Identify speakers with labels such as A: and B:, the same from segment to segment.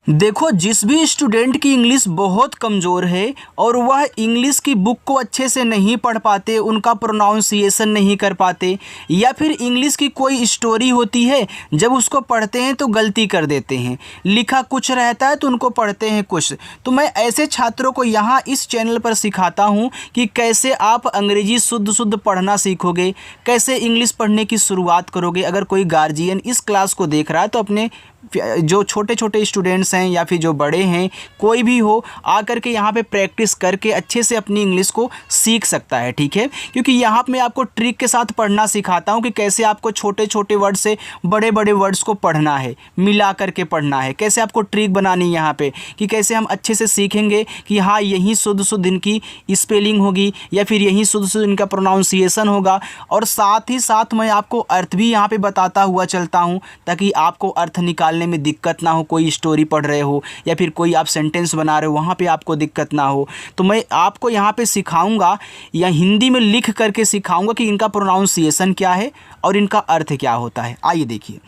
A: देखो, जिस भी स्टूडेंट की इंग्लिश बहुत कमज़ोर है और वह इंग्लिश की बुक को अच्छे से नहीं पढ़ पाते, उनका प्रोनाउंसिएशन नहीं कर पाते, या फिर इंग्लिश की कोई स्टोरी होती है, जब उसको पढ़ते हैं तो गलती कर देते हैं, लिखा कुछ रहता है तो उनको पढ़ते हैं कुछ। तो मैं ऐसे छात्रों को यहाँ इस चैनल पर सिखाता हूँ कि कैसे आप अंग्रेजी शुद्ध शुद्ध पढ़ना सीखोगे, कैसे इंग्लिश पढ़ने की शुरुआत करोगे। अगर कोई गार्जियन इस क्लास को देख रहा है तो अपने जो छोटे छोटे स्टूडेंट्स हैं या फिर जो बड़े हैं, कोई भी हो, आकर के यहाँ पे प्रैक्टिस करके अच्छे से अपनी इंग्लिश को सीख सकता है। ठीक है, क्योंकि यहाँ पे मैं आपको ट्रिक के साथ पढ़ना सिखाता हूँ कि कैसे आपको छोटे छोटे वर्ड से बड़े बड़े वर्ड्स को पढ़ना है, मिला करके पढ़ना है, कैसे आपको ट्रिक बनानी है यहाँ पे, कि कैसे हम अच्छे से सीखेंगे कि हाँ यही शुद्ध शुद्ध इनकी स्पेलिंग होगी या फिर यही शुद्ध शुद्ध इनका प्रोनाउंसिएशन होगा। और साथ ही साथ मैं आपको अर्थ भी यहाँ पे बताता हुआ चलता हूँ, ताकि आपको अर्थ निकालने में दिक्कत ना हो। कोई स्टोरी पढ़ रहे हो या फिर कोई आप सेंटेंस बना रहे हो, वहाँ पे आपको दिक्कत ना हो। तो मैं आपको यहाँ पे सिखाऊंगा या हिंदी में लिख करके सिखाऊंगा कि इनका प्रोनाउंसिएशन क्या है और इनका अर्थ क्या होता है। आइए देखिए,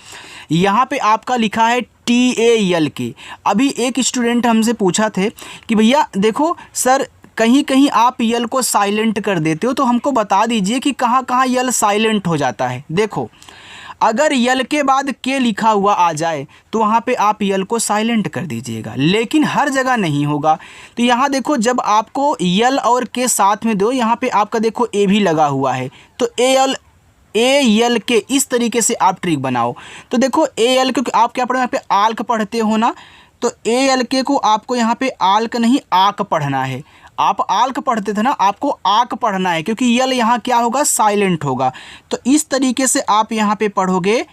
A: यहाँ पे आपका लिखा है TALK। अभी एक स्टूडेंट हमसे पूछा थे कि भैया देखो सर, कहीं कहीं आप यल को साइलेंट कर देते हो, तो हमको बता दीजिए कि कहाँ कहाँ यल साइलेंट हो जाता है। देखो, अगर यल के बाद के लिखा हुआ आ जाए तो वहाँ पे आप यल को साइलेंट कर दीजिएगा, लेकिन हर जगह नहीं होगा। तो यहाँ देखो, जब आपको यल और के साथ में दो, यहाँ पे आपका देखो ए भी लगा हुआ है, तो यल के इस तरीके से आप ट्रिक बनाओ। तो देखो यल, क्योंकि आप क्या पढ़ो यहाँ पे आल्क पढ़ते हो ना, तो ALK को आपको यहाँ पे आल्क नहीं आक पढ़ना है। आप आल्क पढ़ते थे ना, आपको आक पढ़ना है, क्योंकि यल यहाँ क्या होगा, साइलेंट होगा। तो इस तरीके से आप यहाँ पे पढ़ोगे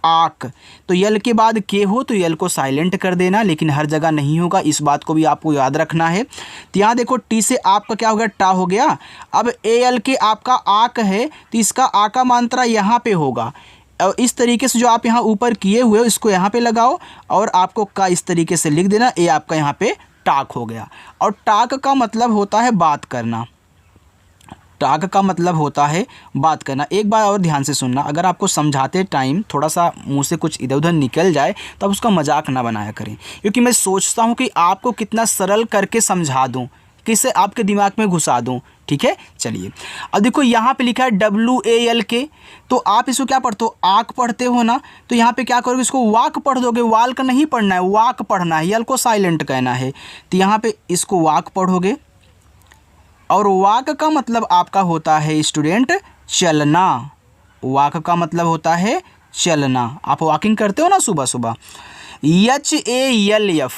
A: आक। तो यल के बाद के हो तो यल को साइलेंट कर देना, लेकिन हर जगह नहीं होगा, इस बात को भी आपको याद रखना है। तो यहाँ देखो, टी से आपका क्या हो गया, टा हो गया। अब ALK आपका आक है, तो इसका आ का मात्रा यहाँ पे होगा। और इस तरीके से जो आप यहाँ ऊपर किए हुए हो, इसको यहाँ पे लगाओ और आपको का इस तरीके से लिख देना। ए आपका यहाँ पे टाक हो गया। और टाक का मतलब होता है बात करना। टाक का मतलब होता है बात करना। एक बार और ध्यान से सुनना, अगर आपको समझाते टाइम थोड़ा सा मुंह से कुछ इधर उधर निकल जाए तो आप उसका मजाक ना बनाया करें, क्योंकि मैं सोचता हूँ कि आपको कितना सरल करके समझा दूँ, किससे आपके दिमाग में घुसा दूँ। ठीक है, चलिए अब देखो, यहाँ पे लिखा है WALK। तो आप इसको क्या पढ़ते हो, आक पढ़ते हो ना, तो यहाँ पे क्या करोगे, इसको वाक पढ़ दोगे। वाल का नहीं पढ़ना है, वाक पढ़ना है, यल को साइलेंट कहना है। तो यहाँ पे इसको वाक पढ़ोगे, और वाक का मतलब आपका होता है स्टूडेंट चलना। वाक का मतलब होता है चलना। आप वॉकिंग करते हो ना सुबह सुबह। HALF।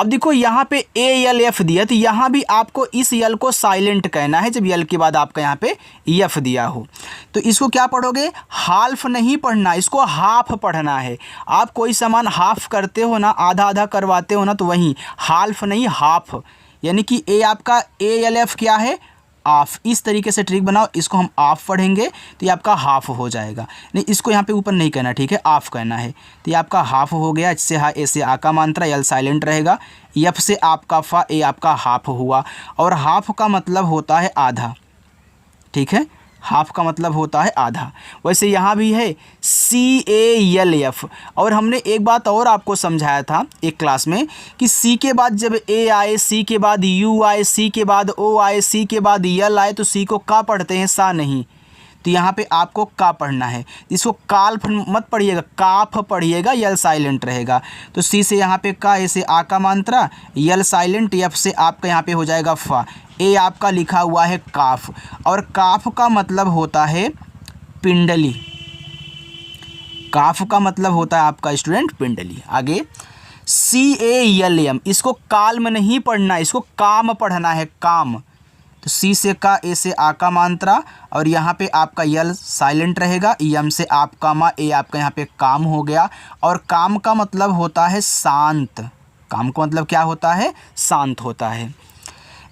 A: अब देखो यहाँ पे ALF दिया, तो यहाँ भी आपको इस यल को साइलेंट कहना है, जब यल के बाद आपका यहाँ पे यफ दिया हो। तो इसको क्या पढ़ोगे, हाल्फ नहीं पढ़ना, इसको हाफ पढ़ना है। आप कोई सामान हाफ करते हो ना, आधा आधा करवाते हो ना, तो वहीं हाल्फ नहीं हाफ, यानी कि ए आपका ALF क्या है, ऑफ। इस तरीके से ट्रिक बनाओ, इसको हम ऑफ पढ़ेंगे तो ये आपका हाफ हो जाएगा। नहीं, इसको यहाँ पे ऊपर नहीं कहना, ठीक है, ऑफ कहना है। तो ये आपका हाफ हो गया। इससे हा ऐसे आ का मात्रा, यल साइलेंट रहेगा। यफ से आपका फा, ए आपका हाफ हुआ। और हाफ का मतलब होता है आधा। ठीक है, हाफ का मतलब होता है आधा। वैसे यहाँ भी है CALF। और हमने एक बात और आपको समझाया था एक क्लास में, कि सी के बाद जब ए आए, सी के बाद यू आए, सी के बाद ओ आए, सी के बाद यल आए, तो सी को का पढ़ते हैं, सा नहीं। तो यहाँ पे आपको का पढ़ना है। इसको काल्फ मत पढ़िएगा, काफ पढ़िएगा, यल साइलेंट रहेगा। तो सी से यहाँ पे का, ऐसे आ का मात्रा, यल साइलेंट, एफ से आपका यहाँ पे हो जाएगा फा। ए आपका लिखा हुआ है काफ, और काफ का मतलब होता है पिंडली। काफ का मतलब होता है आपका स्टूडेंट पिंडली। आगे CALM, इसको काल्म नहीं पढ़ना, इसको काम पढ़ना है, काम। तो सी से का, ए से आ का मात्रा, और यहाँ पे आपका यल साइलेंट रहेगा। यम से आपका मा, ए आपका यहाँ पे काम हो गया। और काम का मतलब होता है शांत। काम का मतलब क्या होता है, शांत होता है।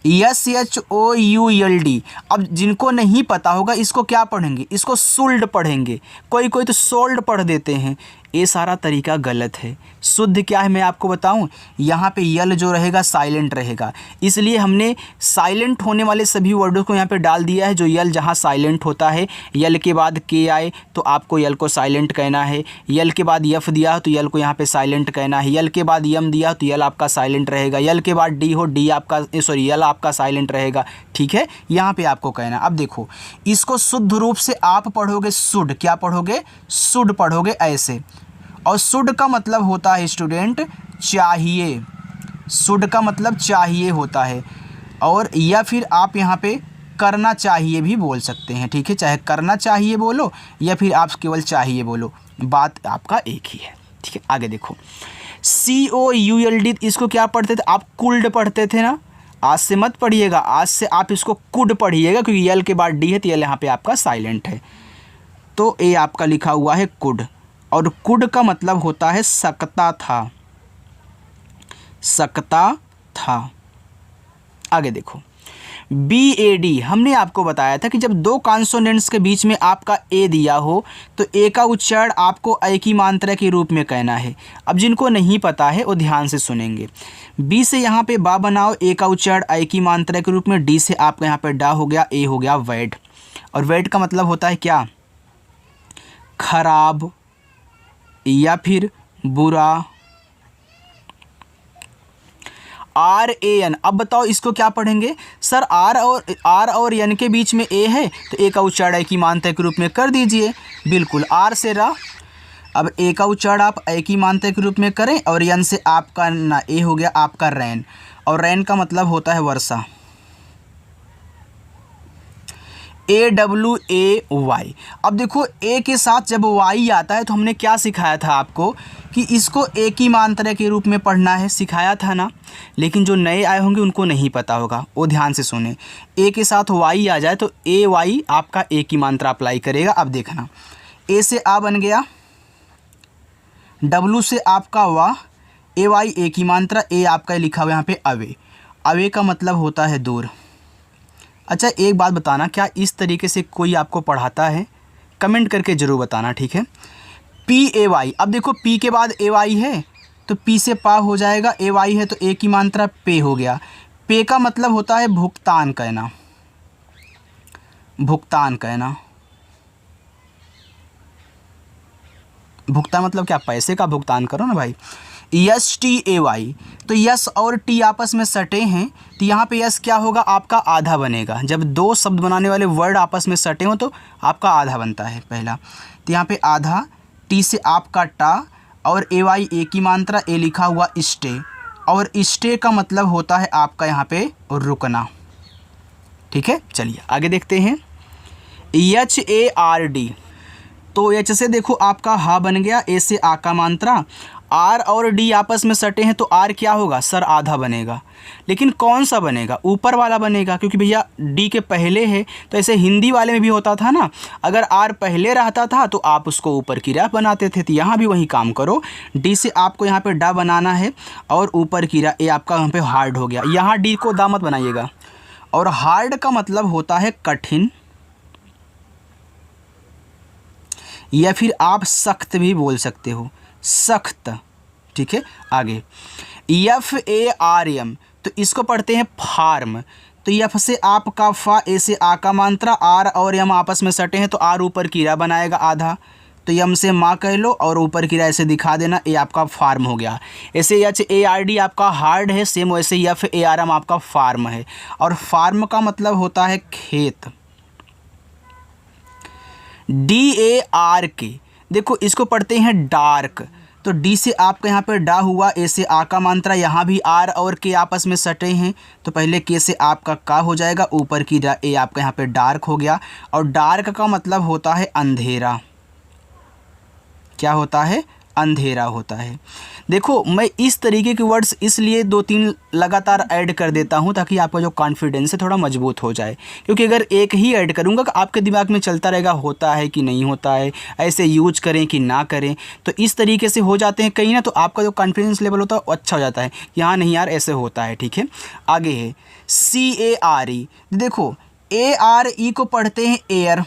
A: SHOULD। अब जिनको नहीं पता होगा, इसको क्या पढ़ेंगे, इसको शुल्ड पढ़ेंगे। कोई कोई तो सोल्ड पढ़ देते हैं। ये सारा तरीका गलत है। शुद्ध क्या है मैं आपको बताऊं, यहाँ पे यल जो रहेगा साइलेंट रहेगा, इसलिए हमने साइलेंट होने वाले सभी वर्डों को यहाँ पे डाल दिया है। जो यल जहाँ साइलेंट होता है, यल के बाद के आए तो आपको यल को साइलेंट कहना है, यल के बाद यफ दिया हो तो यल को यहाँ पे साइलेंट कहना है, यल के बाद यम दिया हो तो यल आपका साइलेंट रहेगा, यल के बाद डी हो डी आपका यल आपका साइलेंट रहेगा। ठीक है, यहाँ पे आपको कहना। अब देखो इसको शुद्ध रूप से आप पढ़ोगे शुड, क्या पढ़ोगे, शुड पढ़ोगे ऐसे। और शुड का मतलब होता है स्टूडेंट चाहिए, शुड का मतलब चाहिए होता है। और या फिर आप यहाँ पे करना चाहिए भी बोल सकते हैं। ठीक है, चाहे करना चाहिए बोलो या फिर आप केवल चाहिए बोलो, बात आपका एक ही है। ठीक है, आगे देखो COULD, इसको क्या पढ़ते थे आप, कुल्ड पढ़ते थे ना। आज से मत पढ़िएगा, आज से आप इसको कुड पढ़िएगा, क्योंकि यल के बाद डी है तो यल यहाँ पे आपका साइलेंट है, तो ए आपका लिखा हुआ है कुड। और कुड का मतलब होता है सकता था, सकता था। आगे देखो BAD, हमने आपको बताया था कि जब दो कॉन्सोनेंट्स के बीच में आपका ए दिया हो तो ए का उच्चारण आपको ए की मात्रा के रूप में कहना है। अब जिनको नहीं पता है वो ध्यान से सुनेंगे। बी से यहाँ पे बा बनाओ, ए का उच्चारण ए की मात्रा के रूप में, डी से आपका यहाँ पे डा हो गया, ए हो गया वैड। और वैड का मतलब होता है क्या, खराब या फिर बुरा। RAN, अब बताओ इसको क्या पढ़ेंगे सर, आर और एन के बीच में ए है तो ए का उच्चारण ए की मात्रा के रूप में कर दीजिए। बिल्कुल, आर से रा, अब ए का उच्चारण आप ए की मात्रा के रूप में करें, और एन से आपका ना ए हो गया आपका रैन। और रैन का मतलब होता है वर्षा, AWAY। अब देखो ए के साथ जब वाई आता है तो हमने क्या सिखाया था आपको कि इसको ए की मात्रा के रूप में पढ़ना है, सिखाया था ना। लेकिन जो नए आए होंगे उनको नहीं पता होगा, वो ध्यान से सुने। ए के साथ वाई आ जाए तो AY आपका ए की मात्रा अप्लाई करेगा। अब देखना, ए से आ बन गया, W से आपका वाह, AY ए की मात्रा, ए आपका लिखा हुआ यहाँ पे अवे। अवे का मतलब होता है दूर। अच्छा एक बात बताना, क्या इस तरीके से कोई आपको पढ़ाता है, कमेंट करके ज़रूर बताना। ठीक है, PAY, अब देखो P के बाद AY है तो P से पा हो जाएगा, AY है तो ए की मात्रा पे हो गया। पे का मतलब होता है भुगतान कहना, भुगतान कहना। भुगतान मतलब क्या, पैसे का भुगतान करो ना भाई। STAY, तो यस और टी आपस में सटे हैं तो यहाँ पे यस क्या होगा, आपका आधा बनेगा। जब दो शब्द बनाने वाले वर्ड आपस में सटे हो तो आपका आधा बनता है पहला, तो यहाँ पे आधा, टी से आपका टा, और AY ए की मात्रा, ए लिखा हुआ स्टे। और स्टे का मतलब होता है आपका यहाँ पे रुकना। ठीक है, चलिए आगे देखते हैं। HARD, तो एच से देखो आपका हा बन गया, ए से आ का मात्रा, आर और डी आपस में सटे हैं तो आर क्या होगा सर, आधा बनेगा। लेकिन कौन सा बनेगा, ऊपर वाला बनेगा, क्योंकि भैया डी के पहले है। तो ऐसे हिंदी वाले में भी होता था ना, अगर आर पहले रहता था तो आप उसको ऊपर की रा बनाते थे, तो यहाँ भी वही काम करो। डी से आपको यहाँ पे डा बनाना है और ऊपर की रा, ए आपका यहाँ पे हार्ड हो गया। यहाँ डी को दा मत बनाइएगा। और हार्ड का मतलब होता है कठिन, या फिर आप सख्त भी बोल सकते हो, सख्त। ठीक है, आगे FARM, तो इसको पढ़ते हैं फार्म। तो एफ से आपका फा, ए से आ का मात्रा, आर और यम आपस में सटे हैं तो आर ऊपर कीरा बनाएगा आधा, तो यम से माँ कह लो और ऊपर कीरा ऐसे दिखा देना, ए आपका फार्म हो गया। ऐसे HARD आपका हार्ड है, सेम वैसे FARM आपका फार्म है। और फार्म का मतलब होता है खेत। DARK, देखो इसको पढ़ते हैं डार्क। तो डी से आपका यहाँ पे डा हुआ, ए से आ का मात्रा, यहाँ भी आर और के आपस में सटे हैं तो पहले के से आपका का हो जाएगा, ऊपर की डा, ए आपका यहाँ पे डार्क हो गया। और डार्क का मतलब होता है अंधेरा। क्या होता है, अंधेरा होता है। देखो मैं इस तरीके के वर्ड्स इसलिए 2-3 लगातार ऐड कर देता हूँ ताकि आपका जो कॉन्फिडेंस है थोड़ा मजबूत हो जाए, क्योंकि अगर एक ही ऐड करूँगा तो आपके दिमाग में चलता रहेगा होता है कि नहीं होता है, ऐसे यूज करें कि ना करें, तो इस तरीके से हो जाते हैं कहीं ना, तो आपका जो कॉन्फिडेंस लेवल होता है वो अच्छा हो जाता है कि हाँ नहीं यार ऐसे होता है। ठीक है, आगे है CARE, देखो ARE को पढ़ते हैं एयर।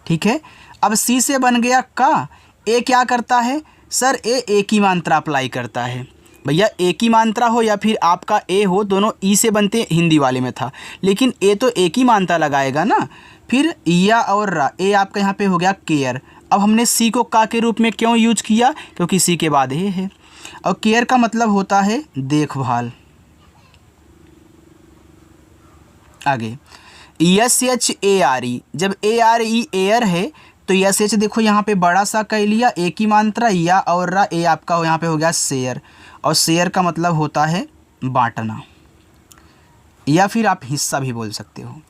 A: ठीक है, अब सी से बन गया का, ए क्या करता है सर, ए एक ही मात्रा अप्लाई करता है। भैया एक ही मात्रा हो या फिर आपका ए हो, दोनों ई से बनते, हिंदी वाले में था, लेकिन ए तो एक ही मात्रा लगाएगा ना। फिर या और रा, ए आपका यहाँ पे हो गया केयर। अब हमने सी को का के रूप में क्यों यूज किया, क्योंकि सी के बाद ए है, और केयर का मतलब होता है देखभाल। आगे SHARE, जब ARE एयर है तो SH देखो यहाँ पे बड़ा सा कह लिया, एक ही मात्रा, या और रा, ए आपका यहाँ पे हो गया शेयर, और शेयर का मतलब होता है बांटना, या फिर आप हिस्सा भी बोल सकते हो।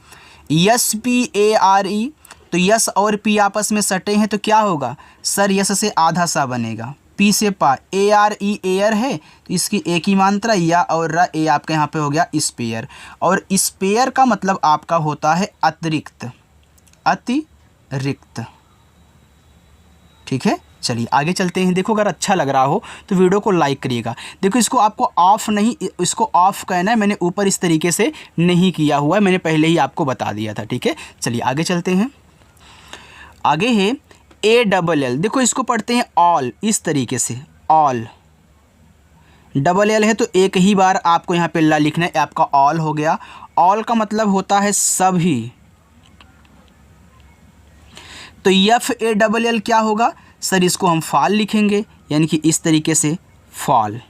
A: SPARE, तो यस और पी आपस में सटे हैं तो क्या होगा सर, यस से आधा सा बनेगा, पी से पा, ARE एयर है तो इसकी एक ही मात्रा, या और रा, ए आपका यहाँ पे हो गया स्पेयर, और स्पेयर का मतलब आपका होता है अतिरिक्त, अतिरिक्त। ठीक है, चलिए आगे चलते हैं। देखो अगर अच्छा लग रहा हो तो वीडियो को लाइक करिएगा। देखो इसको आपको ऑफ नहीं, इसको ऑफ कहना है, मैंने ऊपर इस तरीके से नहीं किया हुआ है, मैंने पहले ही आपको बता दिया था। ठीक है, चलिए आगे चलते हैं। आगे है ALL, देखो इसको पढ़ते हैं ऑल, इस तरीके से ऑल, डबल एल है तो एक ही बार आपको यहाँ पे ला लिखना है, आपका ऑल हो गया। ऑल का मतलब होता है सभी, तो FALL क्या होगा सर, इसको हम फॉल लिखेंगे, यानी कि इस तरीके से फॉल,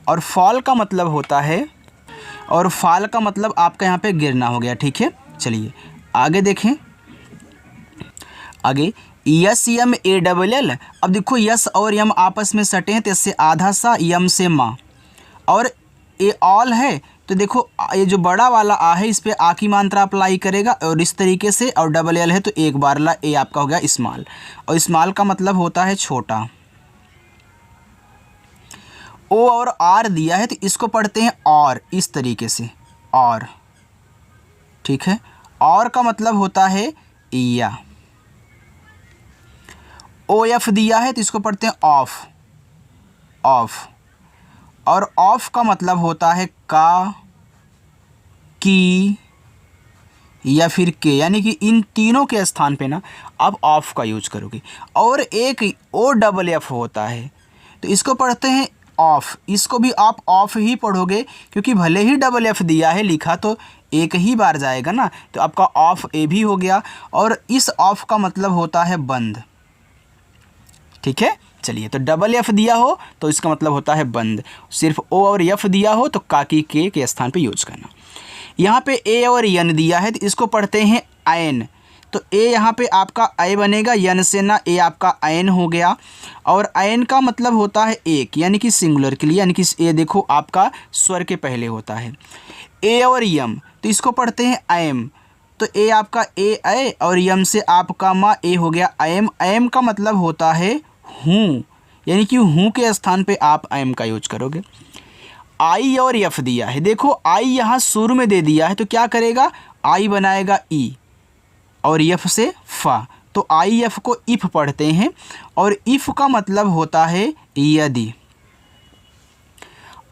A: और फॉल का मतलब होता है, और फॉल का मतलब आपका यहाँ पे गिरना हो गया। ठीक है, चलिए आगे देखें। आगे SMALL, अब देखो यस और यम आपस में सटे हैं तो इससे आधा सा, यम से माँ, और ए ऑल है तो देखो ये जो बड़ा वाला आ है इस पर आ की मात्रा अप्लाई करेगा, और इस तरीके से, और डबल एल है तो एक बार ला, ए आपका हो गया स्मॉल, और स्मॉल का मतलब होता है छोटा। ओ और आर दिया है तो इसको पढ़ते हैं और, इस तरीके से और। ठीक है, और का मतलब होता है या। OF दिया है तो इसको पढ़ते हैं ऑफ, ऑफ, और ऑफ का मतलब होता है का, की, या फिर के, यानी कि इन तीनों के स्थान पे ना आप ऑफ का यूज करोगे। और एक OFF होता है तो इसको पढ़ते हैं ऑफ, इसको भी आप ऑफ ही पढ़ोगे, क्योंकि भले ही FFF दिया है लिखा तो एक ही बार जाएगा ना, तो आपका ऑफ ए भी हो गया, और इस ऑफ का मतलब होता है बंद। ठीक है, चलिए तो FFF दिया हो तो इसका मतलब होता है बंद, सिर्फ ओ और एफ दिया हो तो काकी के स्थान पे यूज करना। यहाँ पे ए और यन दिया है तो इसको पढ़ते हैं आयन, तो ए यहाँ पे आपका आई बनेगा, यन से ना ए आपका आयन हो गया, और आयन का मतलब होता है एक, यानी कि सिंगुलर के लिए, यानी कि ए देखो आपका स्वर के पहले होता है। ए और यम तो इसको पढ़ते हैं आयम, तो ए आपका ए आए, और यम से आपका मा, ए हो गया आयम। आयम का मतलब होता है हूँ, यानी कि हूँ के स्थान पे आप आयम का यूज करोगे। आई और एफ दिया है, देखो आई यहाँ शुरू में दे दिया है तो क्या करेगा, आई बनाएगा ई, और एफ से फा, तो आई एफ को इफ पढ़ते हैं, और इफ का मतलब होता है यदि।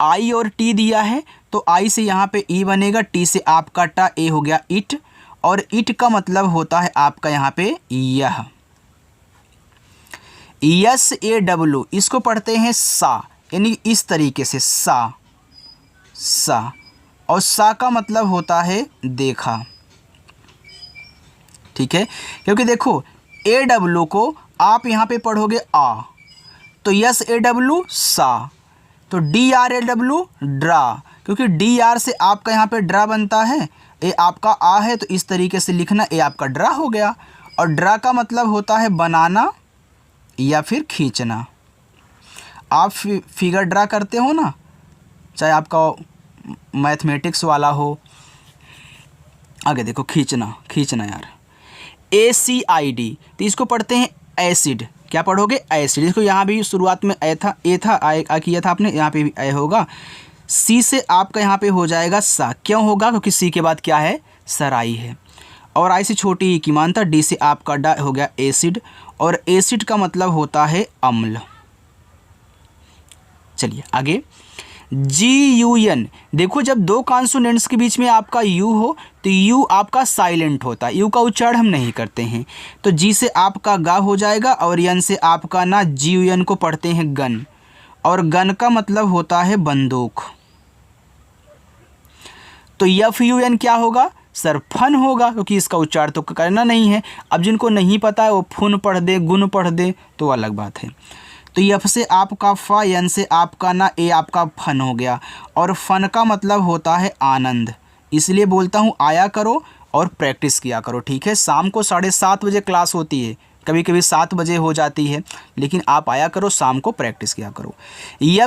A: आई और टी दिया है तो आई से यहाँ पे ई बनेगा, टी से आपका टा, ए हो गया इट, और इट का मतलब होता है आपका यहाँ पे यह। SAW इसको पढ़ते हैं सा, यानी इस तरीके से सा, सा, और सा का मतलब होता है देखा। ठीक है, क्योंकि देखो AW को आप यहाँ पे पढ़ोगे आ, तो SAW सा, तो DRAW ड्रा, क्योंकि DR से आपका यहाँ पे ड्रा बनता है, ए आपका आ है तो इस तरीके से लिखना, ए आपका ड्रा हो गया, और ड्रा का मतलब होता है बनाना या फिर खींचना। आप फिगर ड्रा करते हो ना, चाहे आपका मैथमेटिक्स वाला हो, आगे देखो खींचना, खींचना यार। ACID तो इसको पढ़ते हैं एसिड, क्या पढ़ोगे एसिड, इसको यहाँ भी शुरुआत में ए था, आ किया था आपने, यहाँ पे भी ए होगा। सी से आपका यहाँ पे हो जाएगा सा, क्यों होगा, क्योंकि सी के बाद क्या है, सराई है, और आई से छोटी ई की मानता, डी से आपका डा हो गया एसिड, और एसिड का मतलब होता है अम्ल। चलिए आगे, GUN, देखो जब दो कॉन्सोनेंट्स के बीच में आपका U हो तो U आपका साइलेंट होता है, U का उच्चारण हम नहीं करते हैं। तो G से आपका गा हो जाएगा और N से आपका ना GUN को पढ़ते हैं गन, और गन का मतलब होता है बंदूक। तो FUN क्या होगा सर? फन होगा, क्योंकि इसका उच्चारण तो करना नहीं है। अब जिनको नहीं पता है वो फुन पढ़ दे, गुन पढ़ दे, तो अलग बात है। तो F से आपका फ, N से आपका ना ए आपका फन हो गया, और फन का मतलब होता है आनंद। इसलिए बोलता हूँ आया करो और प्रैक्टिस किया करो, ठीक है। शाम को 7:30 बजे क्लास होती है, कभी कभी 7 बजे हो जाती है, लेकिन आप आया करो, शाम को प्रैक्टिस किया करो।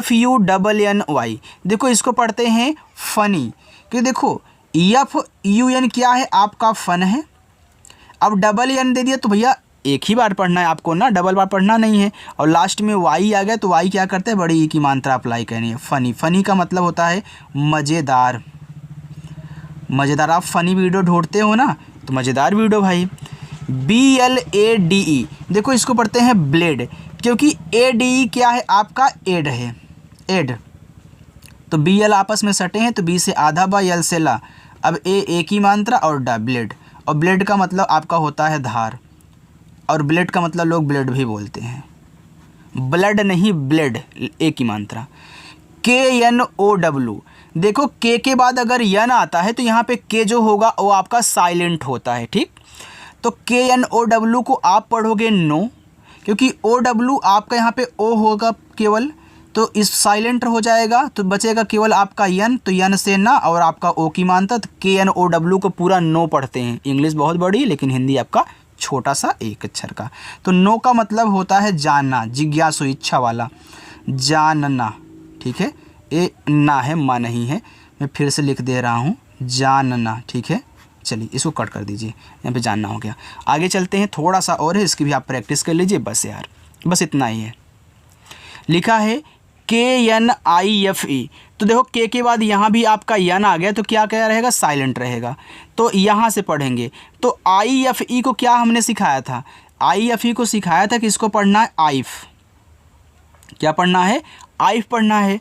A: FUNNY, देखो इसको पढ़ते हैं फनी, कि देखो FUN क्या है? आपका फन है। अब N दे दिया तो भैया एक ही बार पढ़ना है आपको ना, डबल बार पढ़ना नहीं है। और लास्ट में Y आ गया तो Y क्या करते हैं? बड़ी ई की मात्रा अप्लाई करनी है। फ़नी, फ़नी का मतलब होता है मज़ेदार। मज़ेदार, आप फ़नी वीडियो ढूंढते हो ना, तो मज़ेदार वीडियो भाई। BLADE, देखो इसको पढ़ते हैं ब्लेड, क्योंकि ADE क्या है? आपका एड है, एड। तो BL आपस में सटे हैं, तो B से आधा बा, L से ला। अब ए की मात्रा और डा, ब्लेड। और ब्लेड का मतलब आपका होता है धार, और ब्लेड का मतलब लोग ब्लेड भी बोलते हैं, ब्लड नहीं ब्लेड, ए की मात्रा। KNOW, देखो के के बाद अगर यन आता है तो यहाँ पे के जो होगा वो आपका साइलेंट होता है, ठीक। तो KNOW को आप पढ़ोगे नो, क्योंकि OW आपका यहाँ पे ओ होगा केवल, तो इस साइलेंट हो जाएगा, तो बचेगा केवल आपका यन, तो यन से ना और आपका ओ की मात्रा। तो KNOW को पूरा नो पढ़ते हैं। इंग्लिश बहुत बड़ी लेकिन हिंदी आपका छोटा सा एक अक्षर का। तो नो का मतलब होता है जानना, जिज्ञासु, इच्छा वाला, जानना, ठीक है। ए ना है, मा नहीं है, मैं फिर से लिख दे रहा हूँ, जानना, ठीक है। चलिए इसको कट कर दीजिए, यहाँ पे जानना हो गया। आगे चलते हैं, थोड़ा सा और है, इसकी भी आप प्रैक्टिस कर लीजिए। बस यार, बस इतना ही है। लिखा है KNIFE, तो देखो के बाद यहाँ भी आपका यन आ गया, तो क्या क्या रहेगा? साइलेंट रहेगा। तो यहाँ से पढ़ेंगे। तो IFE को क्या हमने सिखाया था? IFE को सिखाया था कि इसको पढ़ना है आइफ। क्या पढ़ना है? आइफ पढ़ना है।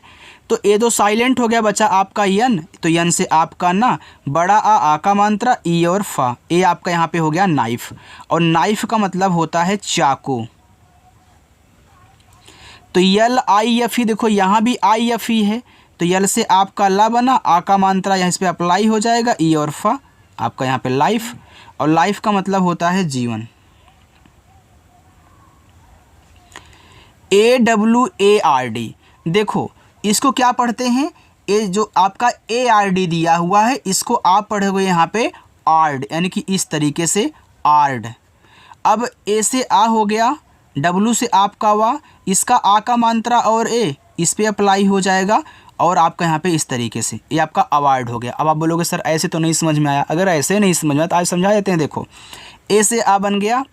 A: तो ए तो साइलेंट हो गया, बचा आपका यन, तो यन से आपका ना बड़ा आ का मात्रा, ई और फा, ए आपका यहाँ पे हो गया नाइफ, और नाइफ का मतलब होता है चाकू। तो LIFE, देखो यहाँ भी IFE है, तो यल से आपका ला बना, आ का मात्रा यहाँ इस पर अप्लाई हो जाएगा, ई और फा आपका यहाँ पे लाइफ, और लाइफ का मतलब होता है जीवन। AWARD, देखो इसको क्या पढ़ते हैं? ए जो आपका ARD दिया हुआ है, इसको आप पढ़ोगे यहाँ पे आर्ड, यानी कि इस तरीके से आर्ड। अब ए से आ हो गया, W से आपका वा, इसका आ का मात्रा और ए इस पे अप्लाई हो जाएगा, और आपका यहाँ पे इस तरीके से ये आपका अवार्ड हो गया। अब आप बोलोगे सर ऐसे तो नहीं समझ में आया। अगर ऐसे नहीं समझ में आया तो आज समझा देते हैं। देखो ए से आ बन गया,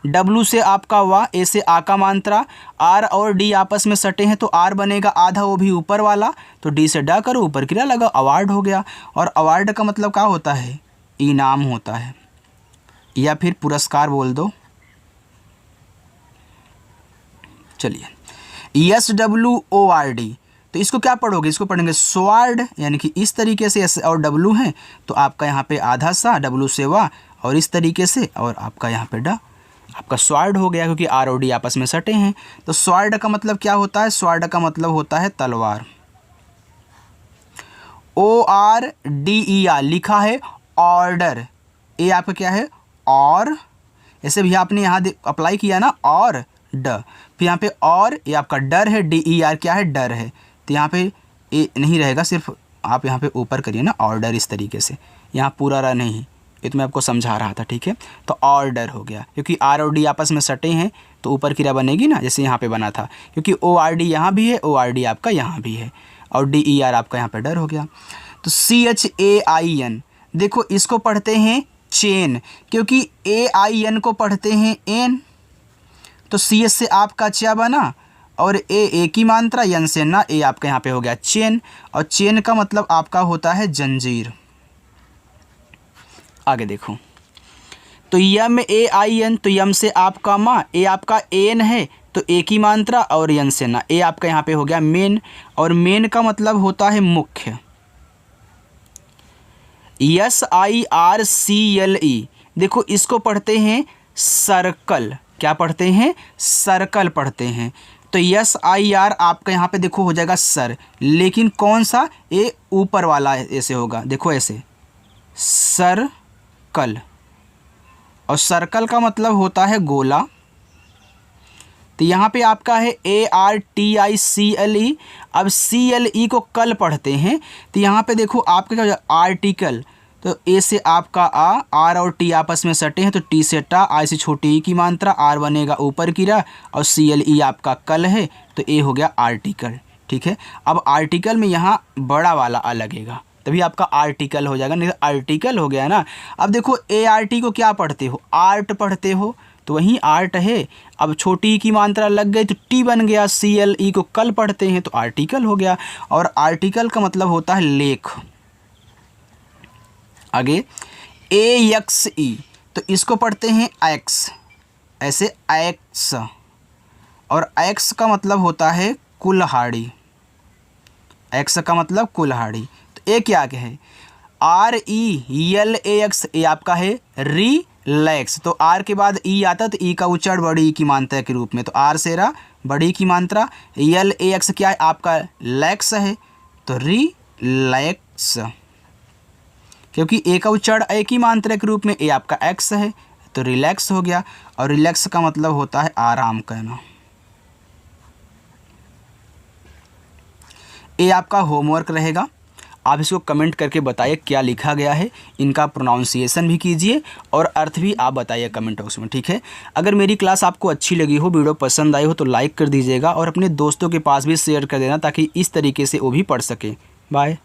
A: W से आपका वा, ए से आ का मात्रा, R और D आपस में सटे हैं, तो R बनेगा आधा, वो भी ऊपर वाला, तो D से डा करो, ऊपर क्रिया लगा, अवार्ड हो गया। और अवार्ड का मतलब क्या होता है? इनाम होता है, या फिर पुरस्कार बोल दो। चलिए SWORD, तो इसको क्या पढ़ोगे? इसको पढ़ेंगे स्वार्ड, यानी कि इस तरीके से S और W है, तो आपका यहाँ पे आधा सा, W से वा, और इस तरीके से, और आपका यहाँ पे डा, आपका स्वार्ड हो गया, क्योंकि R और D आपस में सटे हैं। तो स्वार्ड का मतलब क्या होता है? स्वार्ड का मतलब होता है तलवार। ORDER, लिखा है ऑर्डर, ये आपका क्या है? और ऐसे भी आपने यहाँ अप्लाई किया ना, और ड, फिर यहाँ पे और, ये आपका डर है, DER क्या है? डर है, तो यहाँ पे ए नहीं रहेगा, सिर्फ आप यहाँ पे ऊपर करिए ना, ऑर्डर, इस तरीके से। यहाँ पूरा रहा नहीं, ये तो मैं आपको समझा रहा था, ठीक है। तो ऑर्डर हो गया, क्योंकि R और D आपस में सटे हैं, तो ऊपर क्रिया बनेगी ना, जैसे यहाँ पे बना था, क्योंकि ORD यहाँ भी है, ORD आपका यहाँ भी है, और DER आपका यहाँ पे डर हो गया। तो CHAIN, देखो इसको पढ़ते हैं चेन, क्योंकि AIN को पढ़ते हैं एन, तो CS से आपका चा बना, और ए की मात्रा, यन से ना, ए आपका यहाँ पे हो गया चेन, और चेन का मतलब आपका होता है जंजीर। आगे देखो, तो YAIN, तो यम से आपका मा, ए आपका एन है, तो ए की मात्रा और यन से ना, ए आपका यहाँ पे हो गया मेन, और मेन का मतलब होता है मुख्य। SIRCLE, देखो इसको पढ़ते हैं सर्कल, क्या पढ़ते हैं, सर्कल पढ़ते हैं। तो SIR आपका यहाँ पे देखो हो जाएगा सर, लेकिन कौन सा, ये ऊपर वाला ऐसे होगा, देखो ऐसे सर्कल, और सर्कल का मतलब होता है गोला। तो यहाँ पे आपका है ARTICLE। अब CLE को कल पढ़ते हैं, तो यहाँ पे देखो आपका क्या हो जाएगा, आर्टिकल। तो ए से आपका आर और टी आपस में सटे हैं, तो टी से टा, आई से छोटी ई की मात्रा, आर बनेगा ऊपर की रा, और CLE आपका कल है, तो ए हो गया आर्टिकल। ठीक है, अब आर्टिकल में यहाँ बड़ा वाला आ लगेगा, तभी आपका आर्टिकल हो जाएगा, नहीं तो आर्टिकल हो गया ना। अब देखो ART को क्या पढ़ते हो, आर्ट पढ़ते हो, तो वहीं आर्ट है। अब छोटी की मात्रा लग गई तो टी बन गया, CLE को कल पढ़ते हैं तो आर्टिकल हो गया, और आर्टिकल का मतलब होता है लेख। आगे AXE, तो इसको पढ़ते हैं एक्स, ऐसे एक्स, और एक्स का मतलब होता है कुल्हाड़ी, एक्स का मतलब कुल्हाड़ी। तो ए क्या है, RELAX, ए आपका है रिलैक्स। तो आर के बाद ई आता तो ई का उच्चारण बड़ी ई की मात्रा के रूप में, तो आर से रा बड़ी की मात्रा, LAX क्या है आपका लैक्स है, तो रिलैक्स, क्योंकि ए का उच्चारण ए की मात्रा के रूप में, ए आपका एक्स है, तो रिलैक्स हो गया। और रिलैक्स का मतलब होता है आराम करना। ये आपका होमवर्क रहेगा, आप इसको कमेंट करके बताइए क्या लिखा गया है, इनका प्रोनाउंसिएशन भी कीजिए और अर्थ भी आप बताइए कमेंट बॉक्स में। ठीक है, अगर मेरी क्लास आपको अच्छी लगी हो, वीडियो पसंद आई हो, तो लाइक कर दीजिएगा और अपने दोस्तों के पास भी शेयर कर देना, ताकि इस तरीके से वो भी पढ़ सके। बाय।